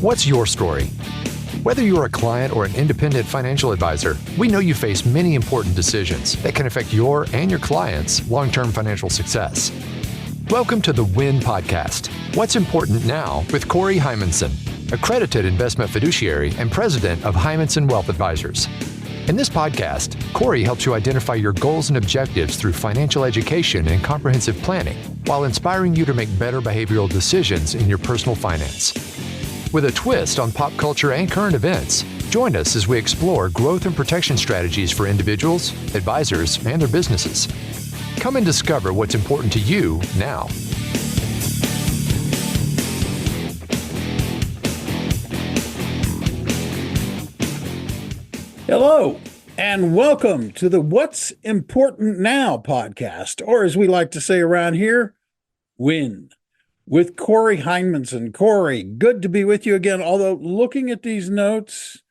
What's your story? Whether you're a client or an independent financial advisor, we know you face many important decisions that can affect your and your clients' long-term financial success. Welcome to the WIN Podcast, What's Important Now with Corey Heimensen, accredited investment fiduciary and president of Heimensen Wealth Advisors. In this podcast, Corey helps you identify your goals and objectives through financial education and comprehensive planning, while inspiring you to make better behavioral decisions in your personal finance. With a twist on pop culture and current events, join us as we explore growth and protection strategies for individuals, advisors, and their businesses. Come and discover what's important to you now. Hello, and welcome to the What's Important Now podcast, or as we like to say around here, WIN, with Corey Heimensen. Corey, good to be with you again, although looking at these notes,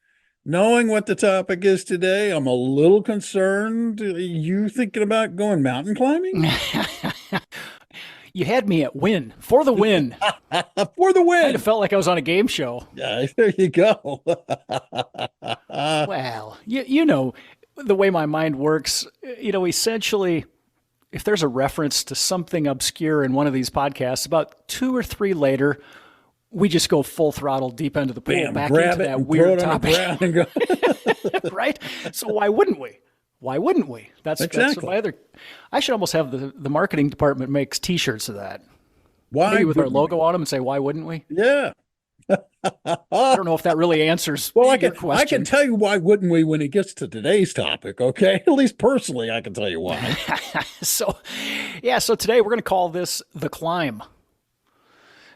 knowing what the topic is today, I'm a little concerned. You thinking about going mountain climbing? You had me at win, for the win. For the win. Kind of felt like I was on a game show. Yeah, there you go. Well, you know, the way my mind works, essentially, if there's a reference to something obscure in one of these podcasts, about 2 or 3 later, we just go full throttle deep into the pool, Bam, back grab into it that and weird throw it on the topic. ground and go. Right? So why wouldn't we? Why wouldn't we? That's exactly. my other. I should almost have the marketing department makes T-shirts of that. Why? Maybe with our logo on them and say, "Why wouldn't we?" Yeah. I don't know if that really answers Well, your question. I can tell you why wouldn't we when it gets to today's topic, okay? At least personally, I can tell you why. So today we're going to call this The Climb.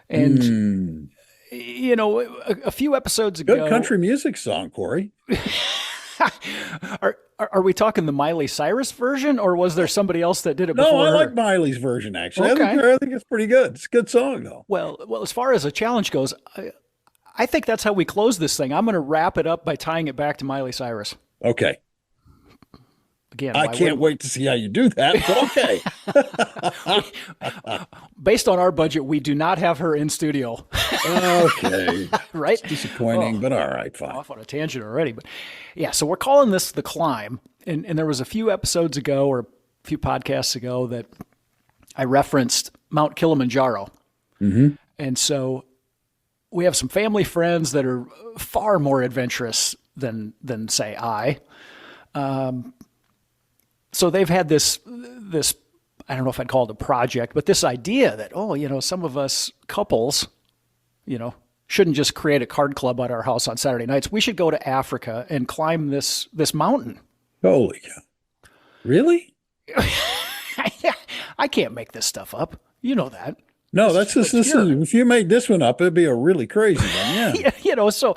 And, a few episodes ago. Good country music song, Corey. Are we talking the Miley Cyrus version, or was there somebody else that did it before No, I her? like Miley's version, actually. Okay. I think it's pretty good. It's a good song, though. Well, as far as a challenge goes, I think that's how we close this thing. I'm going to wrap it up by tying it back to Miley Cyrus. Okay. Again, I can't wait to see how you do that, but okay. Based on our budget, we do not have her in studio. Okay. Right? It's disappointing, but all right, fine. Off on a tangent already. But yeah, so we're calling this The Climb. And there was a few episodes ago or a few podcasts ago that I referenced Mount Kilimanjaro. Mm-hmm. And so we have some family friends that are far more adventurous than say I. So they've had this, I don't know if I'd call it a project, but this idea that, some of us couples, shouldn't just create a card club at our house on Saturday nights. We should go to Africa and climb this mountain. Holy cow. Really? I can't make this stuff up. You know that. No, this is if you made this one up, it'd be a really crazy one, yeah. So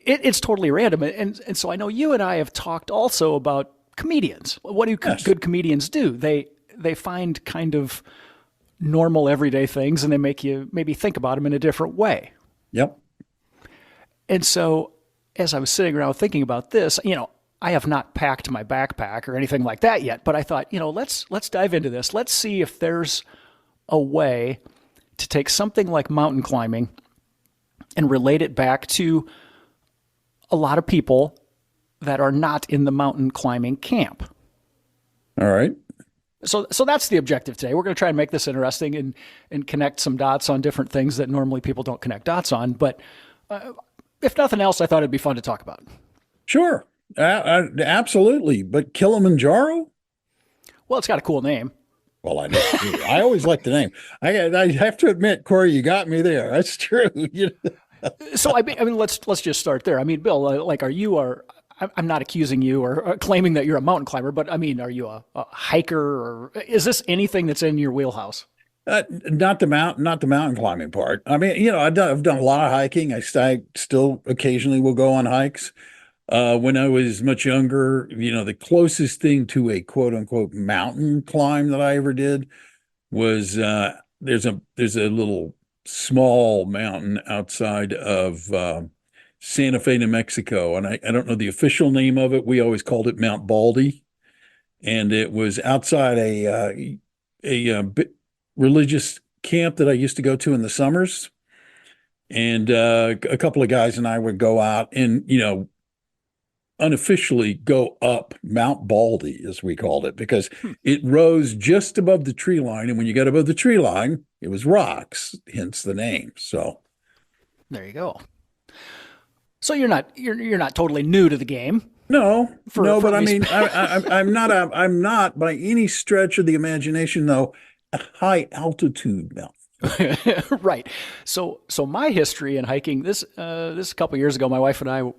it's totally random. And so I know you and I have talked also about comedians. What do good comedians do? They find kind of normal everyday things and they make you maybe think about them in a different way. Yep. And so as I was sitting around thinking about this, I have not packed my backpack or anything like that yet, but I thought, let's dive into this. Let's see if there's a way to take something like mountain climbing and relate it back to a lot of people that are not in the mountain climbing camp. All right. So that's the objective today. We're going to try and make this interesting and connect some dots on different things that normally people don't connect dots on. But if nothing else, I thought it'd be fun to talk about. Sure. Absolutely. But Kilimanjaro? Well, it's got a cool name. Well, I know. I always like the name. I have to admit, Corey, you got me there. That's true. So I mean, let's just start there. I mean, Bill, I'm not accusing you or claiming that you're a mountain climber, but I mean, are you a hiker, or is this anything that's in your wheelhouse? Not the mountain climbing part. I mean, I've done a lot of hiking. I still occasionally will go on hikes. When I was much younger, the closest thing to a quote unquote mountain climb that I ever did was there's a little small mountain outside of Santa Fe, New Mexico. And I don't know the official name of it. We always called it Mount Baldy. And it was outside a religious camp that I used to go to in the summers. And a couple of guys and I would go out and, unofficially go up Mount Baldy, as we called it, because it rose just above the tree line. And when you got above the tree line, it was rocks, hence the name. So There you go. So you're not totally new to the game. no, but I least- mean, I'm not by any stretch of the imagination, though, a high altitude mountain. Right. So my history in hiking, this a couple years ago, my wife and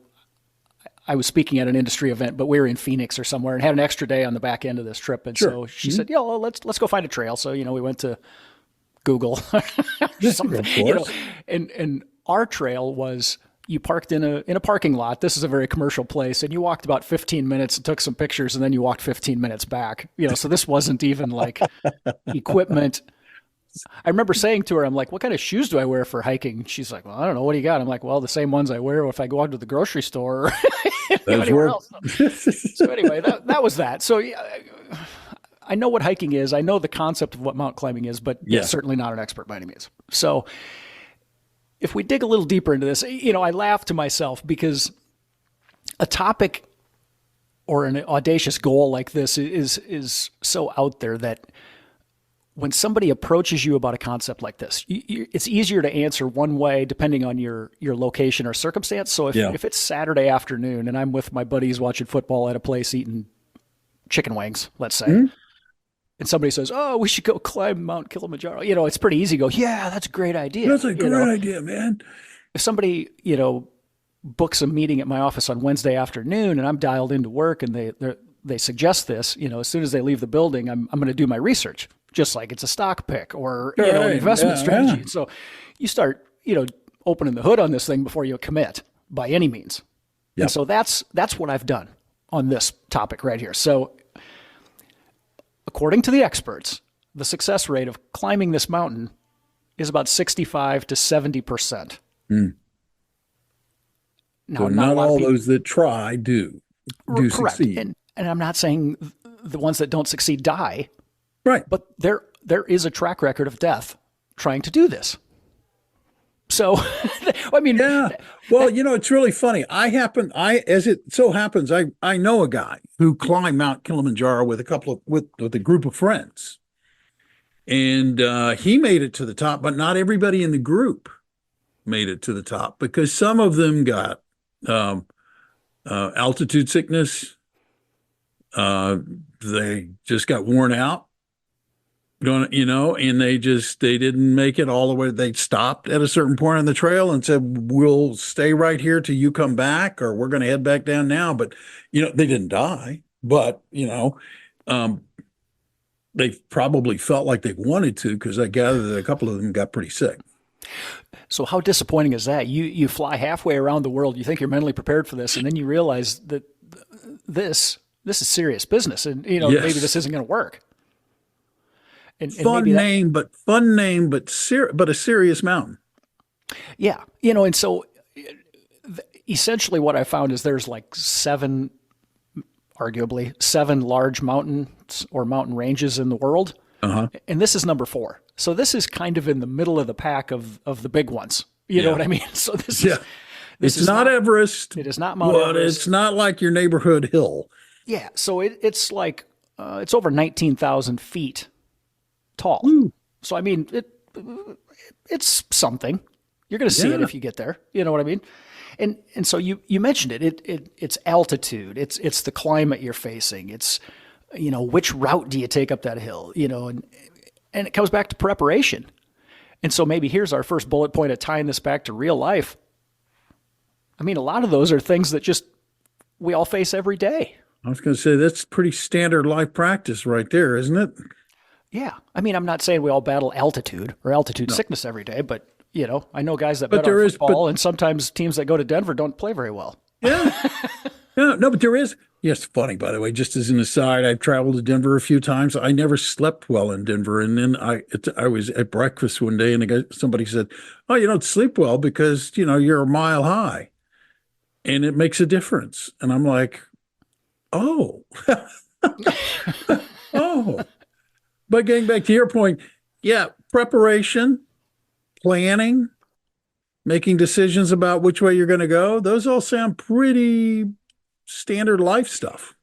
I was speaking at an industry event, but we were in Phoenix or somewhere and had an extra day on the back end of this trip. And so she said, "Yeah, well, let's go find a trail." So, we went to Google or something, Of course. and our trail was, you parked in a parking lot. This is a very commercial place, and you walked about 15 minutes and took some pictures, and then you walked 15 minutes back. So this wasn't even like equipment. I remember saying to her, I'm like, "What kind of shoes do I wear for hiking?" She's like, "Well, I don't know. What do you got?" I'm like, "Well, the same ones I wear if I go out to the grocery store or anywhere else." So anyway, that was that. So yeah, I know what hiking is. I know the concept of what mountain climbing is, but certainly not an expert by any means. So if we dig a little deeper into this, I laugh to myself because a topic or an audacious goal like this is so out there that when somebody approaches you about a concept like this, it's easier to answer one way depending on your location or circumstance. So if it's Saturday afternoon and I'm with my buddies watching football at a place eating chicken wings, let's say, and somebody says, "Oh, we should go climb Mount Kilimanjaro," it's pretty easy to go, "Yeah, that's a great idea." That's a great idea, man. If somebody, books a meeting at my office on Wednesday afternoon and I'm dialed into work and they suggest this, as soon as they leave the building, I'm going to do my research, just like it's a stock pick or, an investment strategy. And so you start, opening the hood on this thing before you commit by any means. Yep. And so that's what I've done on this topic right here. So according to the experts, the success rate of climbing this mountain is about 65 to 70%. Now, So not all those that try do correct. succeed. And I'm not saying the ones that don't succeed die, Right. but there is a track record of death trying to do this. So, I mean, Yeah. Well, it's really funny. As it so happens, I know a guy who climbed Mount Kilimanjaro with with a group of friends, and he made it to the top, but not everybody in the group made it to the top because some of them got altitude sickness. They just got worn out. And they didn't make it all the way. They stopped at a certain point on the trail and said, "We'll stay right here till you come back, or we're going to head back down now." But, they didn't die, but, they probably felt like they wanted to, because I gather that a couple of them got pretty sick. So how disappointing is that? You fly halfway around the world, you think you're mentally prepared for this, and then you realize that this is serious business, and maybe this isn't going to work. And fun name, but a serious mountain. Yeah, and so essentially what I found is there's like arguably seven large mountains or mountain ranges in the world, and this is number 4. So this is kind of in the middle of the pack of the big ones. You know what I mean? So this is not Everest. It is not Mount Everest. It's not like your neighborhood hill. Yeah, so it's like it's over 19,000 feet tall. So I mean, it's something. You're going to see it if you get there. You know what I mean? And so you mentioned it's altitude. It's the climate you're facing. It's which route do you take up that hill? And it comes back to preparation. And so maybe here's our first bullet point of tying this back to real life. I mean, a lot of those are things that just we all face every day. I was going to say that's pretty standard life practice right there, isn't it? Yeah. I mean, I'm not saying we all battle altitude or altitude sickness every day, but I know guys that bet on football, and sometimes teams that go to Denver don't play very well. Yeah. No, but there is. Yes, funny, by the way, just as an aside, I've traveled to Denver a few times. I never slept well in Denver. And then I was at breakfast one day and somebody said, "Oh, you don't sleep well because, you're a mile high and it makes a difference." And I'm like, "Oh, oh." But getting back to your point, preparation, planning, making decisions about which way you're going to go. Those all sound pretty standard life stuff.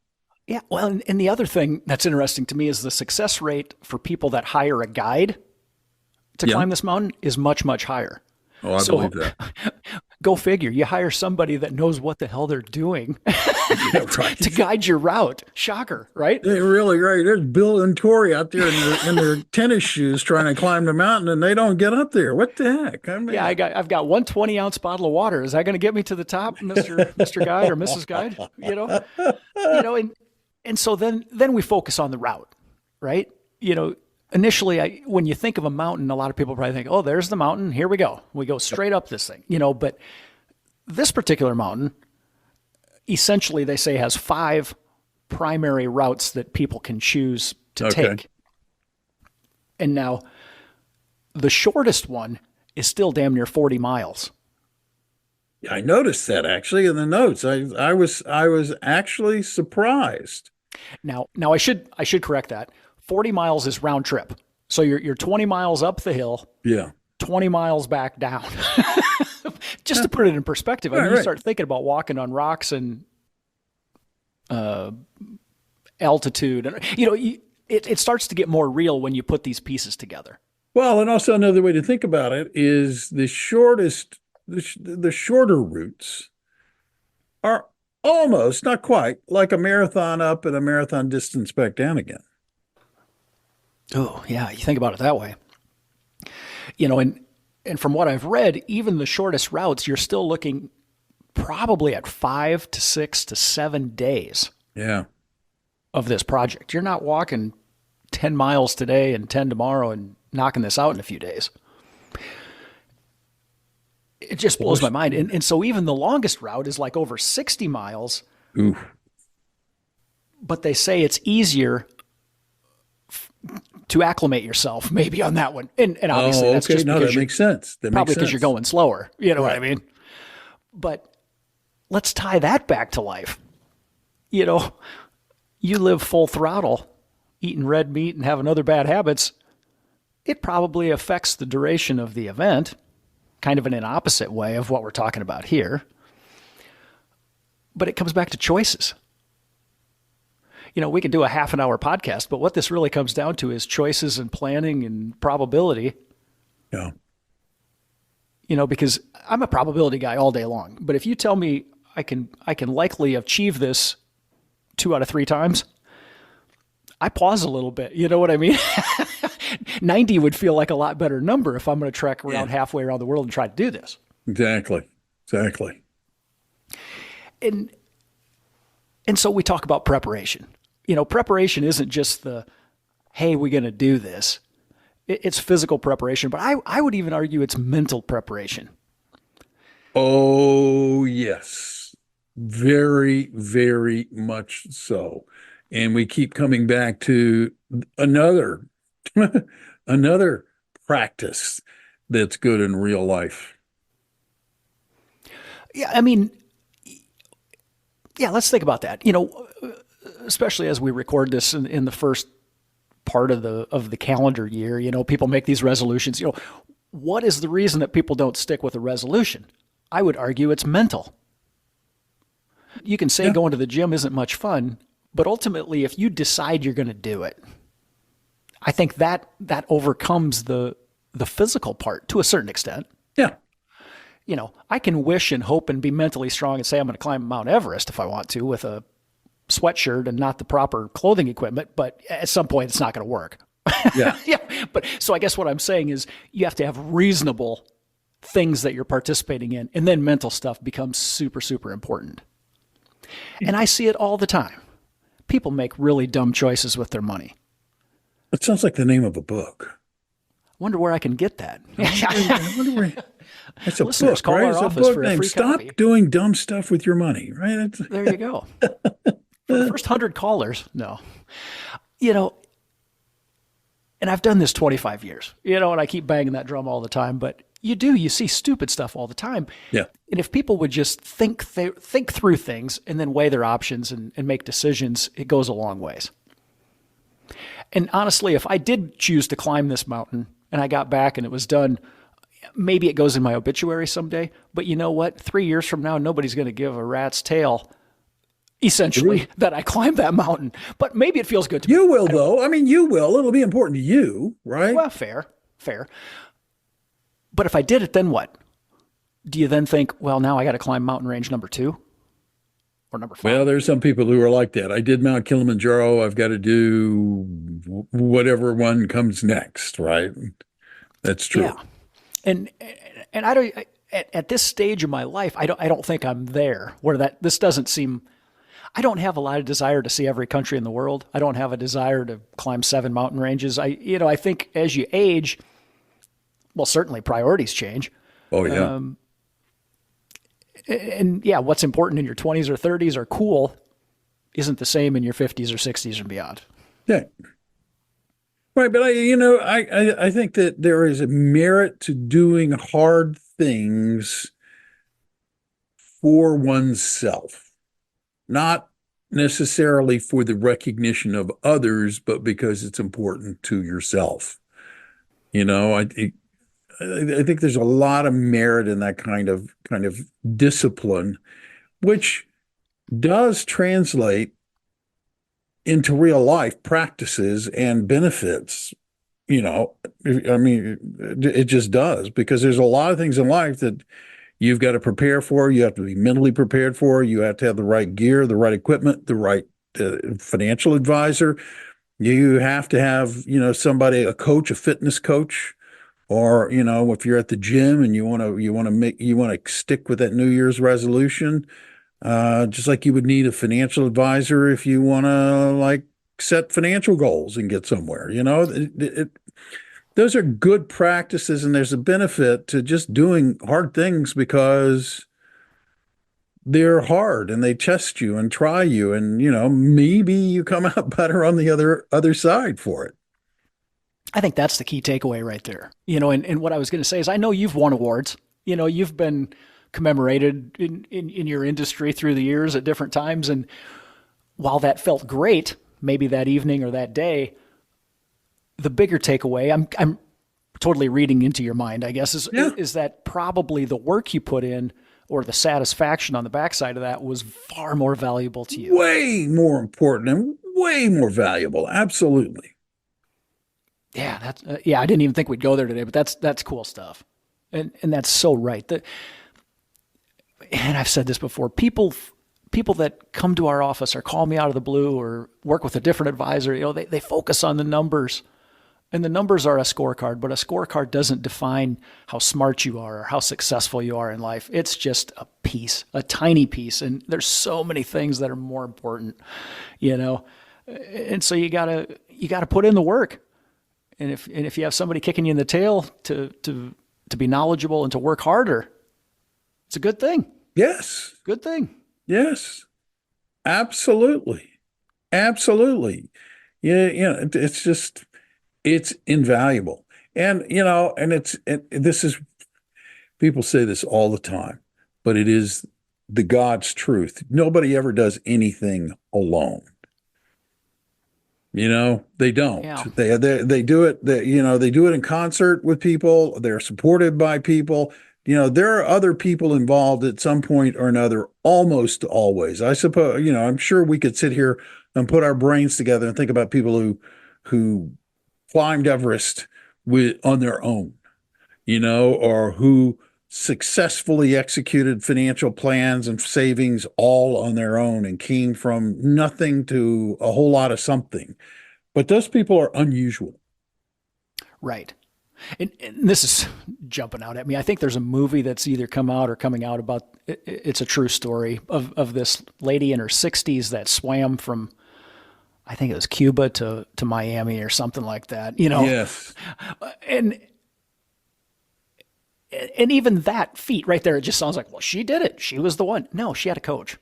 Yeah. Well, and the other thing that's interesting to me is the success rate for people that hire a guide to climb this mountain is much, much higher. Oh, I believe that. Go figure. You hire somebody that knows what the hell they're doing to guide your route. Shocker, right? They're really great. There's Bill and Tori out there in their tennis shoes trying to climb the mountain, and they don't get up there. What the heck? I mean, yeah, I've got 120-ounce bottle of water. Is that going to get me to the top, Mr. Guide or Mrs. Guide? And so then we focus on the route, right? Initially, when you think of a mountain, a lot of people probably think, oh, there's the mountain. Here we go. We go straight up this thing, but this particular mountain, essentially, they say has 5 primary routes that people can choose to take. And now the shortest one is still damn near 40 miles. Yeah, I noticed that actually in the notes. I was actually surprised. Now I should correct that. 40 miles is round trip. So you're 20 miles up the hill. Yeah. 20 miles back down. Just to put it in perspective. I mean, you start thinking about walking on rocks and altitude. And it starts to get more real when you put these pieces together. Well, and also another way to think about it is the shorter routes are almost, not quite, like a marathon up and a marathon distance back down again. Oh, yeah, you think about it that way. And from what I've read, even the shortest routes, you're still looking probably at 5 to 6 to 7 days of this project. You're not walking 10 miles today and 10 tomorrow and knocking this out in a few days. It just blows my mind. And so even the longest route is like over 60 miles. Ooh. But they say it's easier to acclimate yourself maybe on that one. And obviously that's just because that makes sense. Probably because you're going slower. You know what I mean? But let's tie that back to life. You live full throttle, eating red meat and having other bad habits. It probably affects the duration of the event, kind of in an opposite way of what we're talking about here. But it comes back to choices. We could do a half an hour podcast, but what this really comes down to is choices and planning and probability. Yeah. Because I'm a probability guy all day long. But if you tell me I can likely achieve this 2 out of 3 times, I pause a little bit. You know what I mean? 90 would feel like a lot better number if I'm going to trek around halfway around the world and try to do this. Exactly. And so we talk about preparation. Preparation isn't just the, hey, we're going to do this. It's physical preparation, but I would even argue it's mental preparation. Oh, yes. Very, very much so. And we keep coming back to another practice that's good in real life. Yeah, I mean, let's think about that. Especially as we record this in the first part of the calendar year, people make these resolutions. What is the reason that people don't stick with a resolution? I would argue it's mental. You can say going to the gym isn't much fun, but ultimately, if you decide you're going to do it, I think that overcomes the physical part to a certain extent. Yeah. I can wish and hope and be mentally strong and say I'm going to climb Mount Everest if I want to with a sweatshirt and not the proper clothing equipment, but at some point it's not going to work. Yeah. But so I guess what I'm saying is you have to have reasonable things that you're participating in, and then mental stuff becomes super, super important. And I see it all the time. People make really dumb choices with their money. It sounds like the name of a book. Wonder where I can get that. I wonder where. That's a Listeners, book, call right? our It's a office book for a named free Stop copy. Doing Dumb Stuff with Your Money, right? There you go. For the first 100 callers, no. And I've done this 25 years, and I keep banging that drum all the time, but you see stupid stuff all the time. Yeah. And if people would just think through things and then weigh their options and make decisions, it goes a long ways. And honestly, if I did choose to climb this mountain and I got back and it was done, maybe it goes in my obituary someday, but you know what? 3 years from now, nobody's going to give a rat's tail, essentially, that I climbed that mountain. But maybe it feels good to me. You will, though. I mean, you will. It'll be important to you, right? Well, fair. But if I did it, then what? Do you then think, well, now I got to climb mountain range number 2 or number 5? Well, there's some people who are like that. I did Mount Kilimanjaro. I've got to do whatever one comes next, right? That's true. Yeah. And I don't, at this stage of my life, I don't think I'm there where this doesn't seem, I don't have a lot of desire to see every country in the world. I don't have a desire to climb 7 mountain ranges. I think as you age, well, certainly priorities change. Oh, yeah. And yeah, what's important in your 20s or 30s are cool isn't the same in your 50s or 60s and beyond. Yeah. Right. But I think that there is a merit to doing hard things for oneself, not necessarily for the recognition of others, but because it's important to yourself. I think there's a lot of merit in that kind of discipline, which does translate into real life practices and benefits. I mean, it just does, because there's a lot of things in life that you've got to prepare for. You have to be mentally prepared for. You have to have the right gear, the right equipment, the right financial advisor. You have to have, somebody, a coach, a fitness coach. Or, if you're at the gym and you want to stick with that New Year's resolution, just like you would need a financial advisor if you want to set financial goals and get somewhere. Those are good practices, and there's a benefit to just doing hard things because they're hard and they test you and try you, and maybe you come out better on the other side for it. I think that's the key takeaway right there. And what I was going to say is, I know you've won awards. You've been commemorated in your industry through the years at different times. And while that felt great, maybe that evening or that day, the bigger takeaway, I'm totally reading into your mind, I guess, is that probably the work you put in or the satisfaction on the backside of that was far more valuable to you. Way more important and way more valuable. Absolutely. Yeah, I didn't even think we'd go there today, but that's cool stuff, and that's so right. And I've said this before. People that come to our office or call me out of the blue or work with a different advisor, they focus on the numbers, and the numbers are a scorecard. But a scorecard doesn't define how smart you are or how successful you are in life. It's just a piece, a tiny piece, and there's so many things that are more important, And so you gotta put in the work. And if you have somebody kicking you in the tail to be knowledgeable and to work harder, it's a good thing. Yes. Good thing. Yes. Absolutely. Absolutely. Yeah. It's invaluable. And, this is, people say this all the time, but it is the God's truth. Nobody ever does anything alone. They don't. Yeah. They do it. They do it in concert with people. They're supported by people. There are other people involved at some point or another, almost always. I suppose, I'm sure we could sit here and put our brains together and think about people who climbed Everest on their own, or who successfully executed financial plans and savings all on their own and came from nothing to a whole lot of something. But those people are unusual. Right. And this is jumping out at me. I think there's a movie that's either come out or coming out about, it's a true story of this lady in her 60s that swam from, I think it was Cuba to Miami or something like that, Yes. And even that feat right there, it just sounds like, well, she did it. She was the one. No, she had a coach.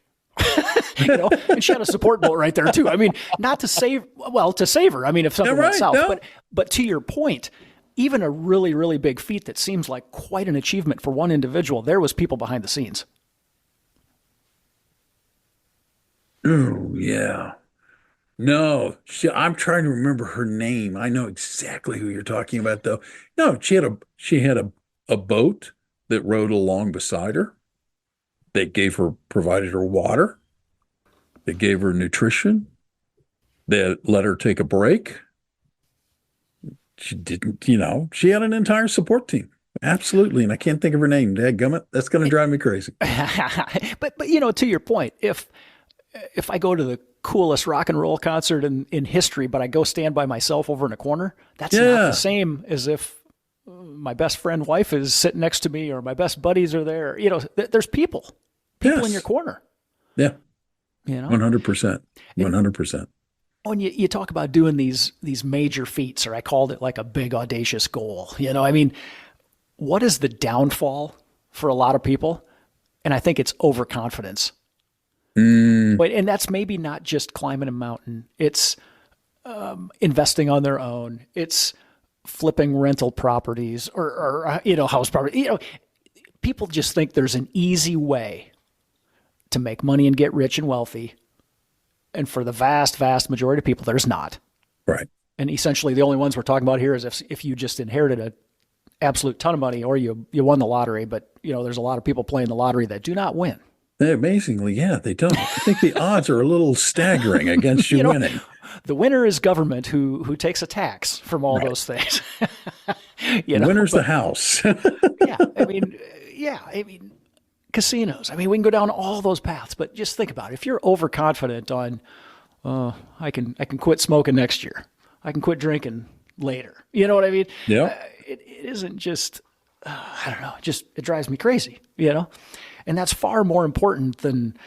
And she had a support boat right there too. I mean, not to save her. I mean, if something went south, but to your point, even a really, really big feat that seems like quite an achievement for one individual, there was people behind the scenes. Oh, yeah. No, I'm trying to remember her name. I know exactly who you're talking about, though. No, she had a a boat that rode along beside her. They provided her water. They gave her nutrition. They let her take a break. She didn't, she had an entire support team. Absolutely. And I can't think of her name. Dadgummit. That's going to drive me crazy. but to your point, if I go to the coolest rock and roll concert in history, but I go stand by myself over in a corner, that's not the same as if my best friend wife is sitting next to me or my best buddies are there. There's people in your corner. Yeah. 100%. 100%. When you talk about doing these major feats, or I called it like a big audacious goal, what is the downfall for a lot of people? And I think it's overconfidence. And that's maybe not just climbing a mountain. It's investing on their own. It's flipping rental properties or house property. People just think there's an easy way to make money and get rich and wealthy. And for the vast, vast majority of people, there's not. Right. And essentially the only ones we're talking about here is if you just inherited an absolute ton of money or you won the lottery. But, there's a lot of people playing the lottery that do not win. Amazingly, they don't. I think the odds are a little staggering against you winning. The winner is government who takes a tax from all those things. The winner's the house. I mean, casinos. I mean, we can go down all those paths, but just think about it. If you're overconfident on, I can quit smoking next year. I can quit drinking later. You know what I mean? Yeah. It isn't just, I don't know, it drives me crazy, And that's far more important than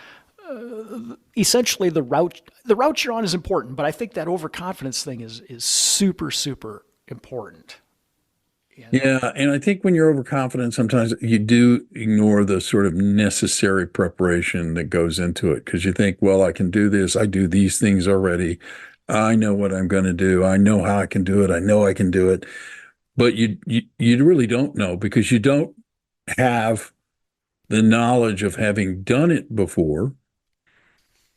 essentially the route. The route you're on is important, but I think that overconfidence thing is super, super important. Yeah, and I think when you're overconfident, sometimes you do ignore the sort of necessary preparation that goes into it because you think, well, I can do this. I do these things already. I know what I'm going to do. I know how I can do it. I know I can do it. But you really don't know because you don't have the knowledge of having done it before.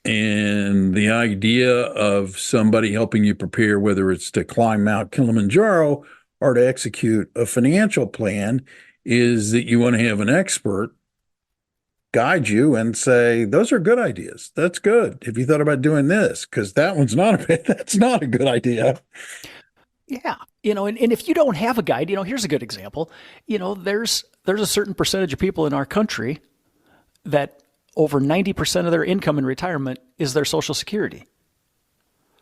And the idea of somebody helping you prepare, whether it's to climb Mount Kilimanjaro or to execute a financial plan, is that you want to have an expert guide you and say, those are good ideas. That's good. Have you thought about doing this? Because that's not a good idea. Yeah. And if you don't have a guide, here's a good example. There's a certain percentage of people in our country that over 90% of their income in retirement is their Social Security.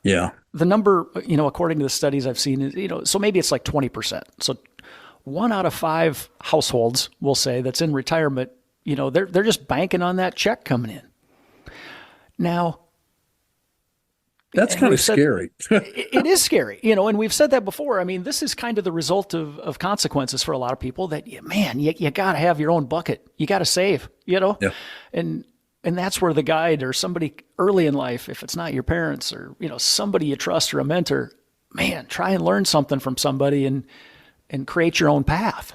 Yeah. The number, according to the studies I've seen, is, so maybe it's like 20%. So 1 out of 5 households, we'll say, that's in retirement, they're just banking on that check coming in. Now, that's kind of scary. It is scary, and we've said that before. I mean, this is kind of the result of consequences for a lot of people that, man, you got to have your own bucket. You got to save, Yeah. And that's where the guide or somebody early in life, if it's not your parents or, somebody you trust or a mentor, man, try and learn something from somebody and create your own path.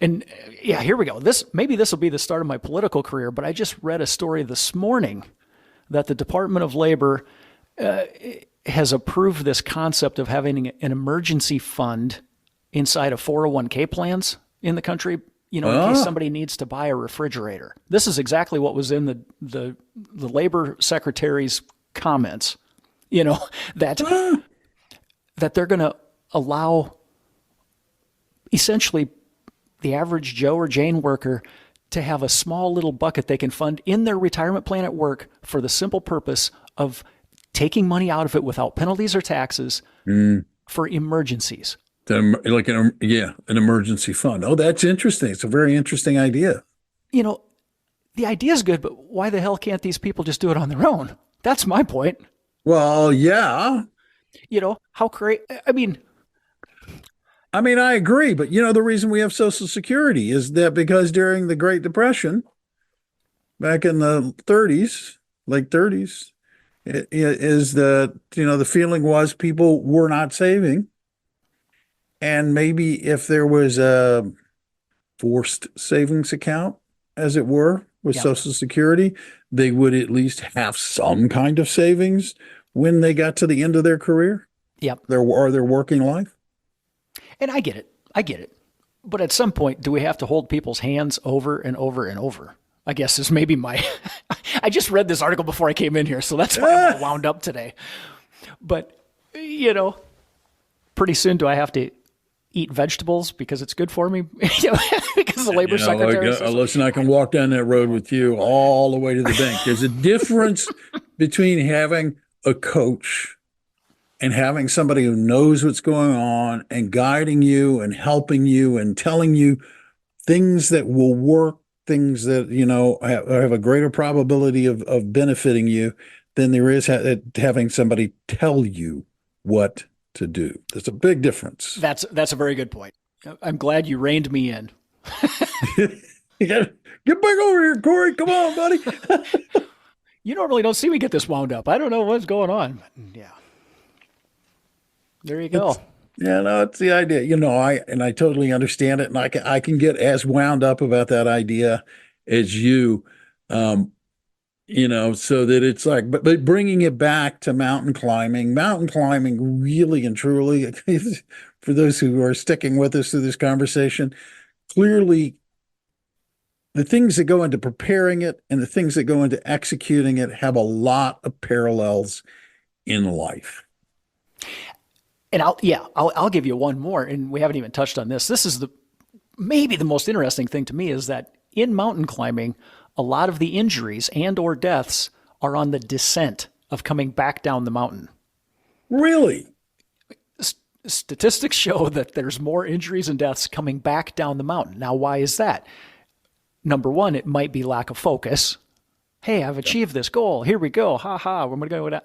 And here we go. Maybe this will be the start of my political career, but I just read a story this morning that the Department of Labor has approved this concept of having an emergency fund inside of 401k plans in the country, in case somebody needs to buy a refrigerator. This is exactly what was in the Labor Secretary's comments, that they're going to allow essentially the average Joe or Jane worker to have a small little bucket they can fund in their retirement plan at work for the simple purpose of taking money out of it without penalties or taxes for emergencies. Like an emergency fund. Oh, that's interesting. It's a very interesting idea. The idea is good, but why the hell can't these people just do it on their own? That's my point. Well, yeah. How great. I mean, I agree, but the reason we have Social Security is that because during the Great Depression, back in the 30s, late 30s, it is that, the feeling was people were not saving. And maybe if there was a forced savings account, as it were, with Social Security, they would at least have some kind of savings when they got to the end of their career. Yep. Their working life. And I get it. But at some point, do we have to hold people's hands over and over and over? I guess is maybe my. I just read this article before I came in here, so that's why I'm all wound up today. But, pretty soon do I have to eat vegetables because it's good for me? Because the labor secretary says, listen, I can walk down that road with you all the way to the bank. There's a difference between having a coach and having somebody who knows what's going on and guiding you and helping you and telling you things that will work, things that, have a greater probability of benefiting you than there is having somebody tell you what to do. There's a big difference. That's a very good point. I'm glad you reined me in. You gotta get back over here, Corey. Come on, buddy. You normally don't see me get this wound up. I don't know what's going on. Yeah. There you go. It's the idea. I totally understand it, and I can get as wound up about that idea as you. So that it's like, but bringing it back to mountain climbing really and truly, for those who are sticking with us through this conversation, clearly the things that go into preparing it and the things that go into executing it have a lot of parallels in life. And I'll give you one more, and we haven't even touched on this. This is maybe the most interesting thing to me is that in mountain climbing, a lot of the injuries and or deaths are on the descent of coming back down the mountain. Really? Statistics show that there's more injuries and deaths coming back down the mountain. Now, why is that? Number one, it might be lack of focus. Hey, I've achieved this goal. Here we go. Ha ha. We're going to go down.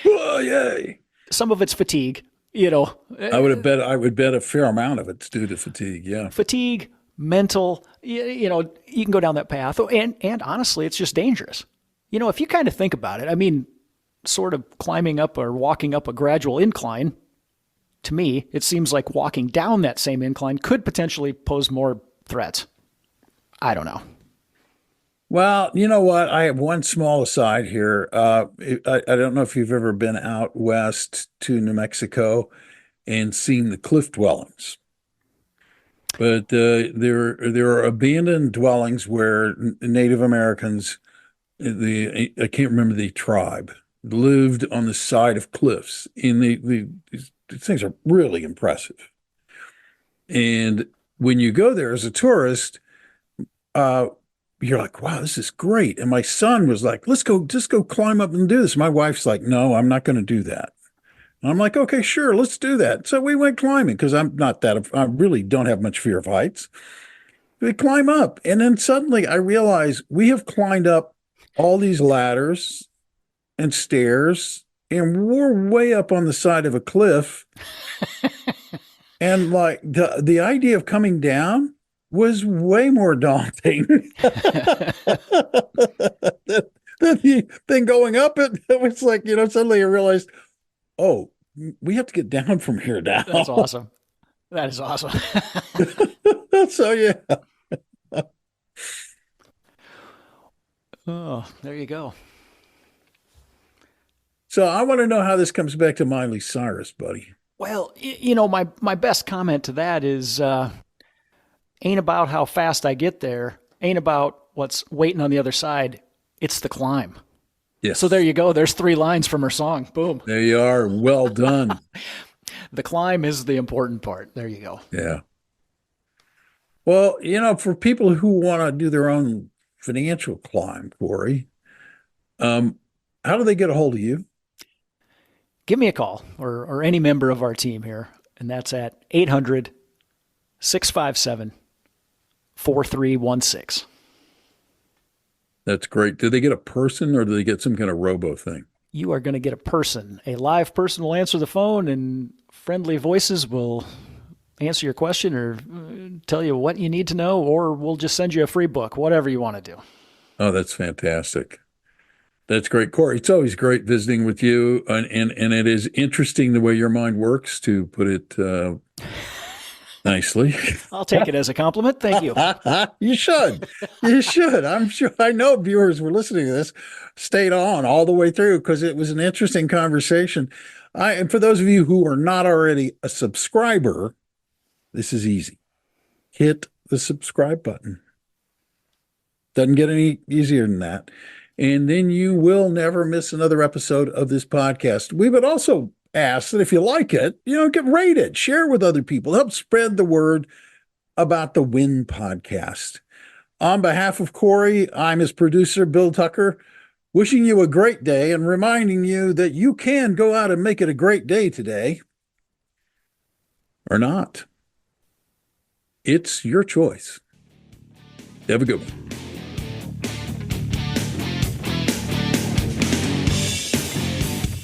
Oh, yay. Some of it's fatigue. I would bet a fair amount of it's due to fatigue. Yeah. Fatigue, mental, you can go down that path. And honestly, it's just dangerous. If you kind of think about it, sort of climbing up or walking up a gradual incline, to me, it seems like walking down that same incline could potentially pose more threats. I don't know. Well, you know what? I have one small aside here. I don't know if you've ever been out west to New Mexico and seen the cliff dwellings, but there are abandoned dwellings where Native Americans, I can't remember the tribe, lived on the side of cliffs. And these things are really impressive. And when you go there as a tourist, you're like, wow, this is great. And my son was like, just go climb up and do this. My wife's like, no, I'm not going to do that. And I'm like, okay, sure, let's do that. So we went climbing because I really don't have much fear of heights. We climb up. And then suddenly I realize we have climbed up all these ladders and stairs, and we're way up on the side of a cliff. And like the idea of coming down was way more daunting than going up it. It was like, suddenly I realized, oh, we have to get down from here now. That's awesome. That is awesome. So, yeah. Oh, there you go. So I want to know how this comes back to Miley Cyrus, buddy. Well, my best comment to that is, ain't about how fast I get there, ain't about what's waiting on the other side. It's the climb. Yes. So there you go. There's 3 lines from her song. Boom. There you are. Well done. The climb is the important part. There you go. Yeah. Well, for people who want to do their own financial climb, Corey, how do they get a hold of you? Give me a call or any member of our team here. And that's at 800-657-4316. That's great. Do they get a person or do they get some kind of robo thing? You are going to get a person. A live person will answer the phone, and friendly voices will answer your question or tell you what you need to know, or we'll just send you a free book, whatever you want to do. Oh, that's fantastic. That's great, Corey. It's always great visiting with you, and it is interesting the way your mind works, to put it nicely. I'll take it as a compliment. Thank you. You should. You should. I'm sure. I know viewers were listening to this, stayed on all the way through because it was an interesting conversation. And for those of you who are not already a subscriber, this is easy. hit the subscribe button. Doesn't get any easier than that. And then you will never miss another episode of this podcast. We would also ask that if you like it, get rated, share with other people, help spread the word about the Win podcast. On behalf of Corey, I'm his producer, Bill Tucker, wishing you a great day and reminding you that you can go out and make it a great day today or not. It's your choice. Have a good one.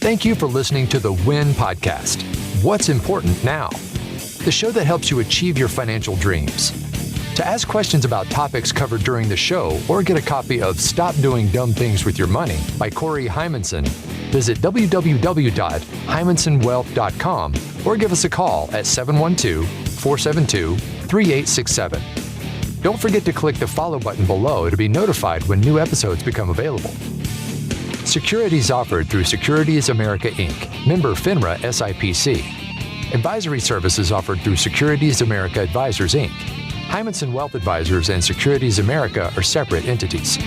Thank you for listening to the Win Podcast. What's important now? The show that helps you achieve your financial dreams. To ask questions about topics covered during the show or get a copy of Stop Doing Dumb Things with Your Money by Corey Heimensen, visit www.heimensenwealth.com or give us a call at 712-472-3867. Don't forget to click the follow button below to be notified when new episodes become available. Securities offered through Securities America Inc., member FINRA SIPC. Advisory services offered through Securities America Advisors Inc. Heimensen Wealth Advisors and Securities America are separate entities.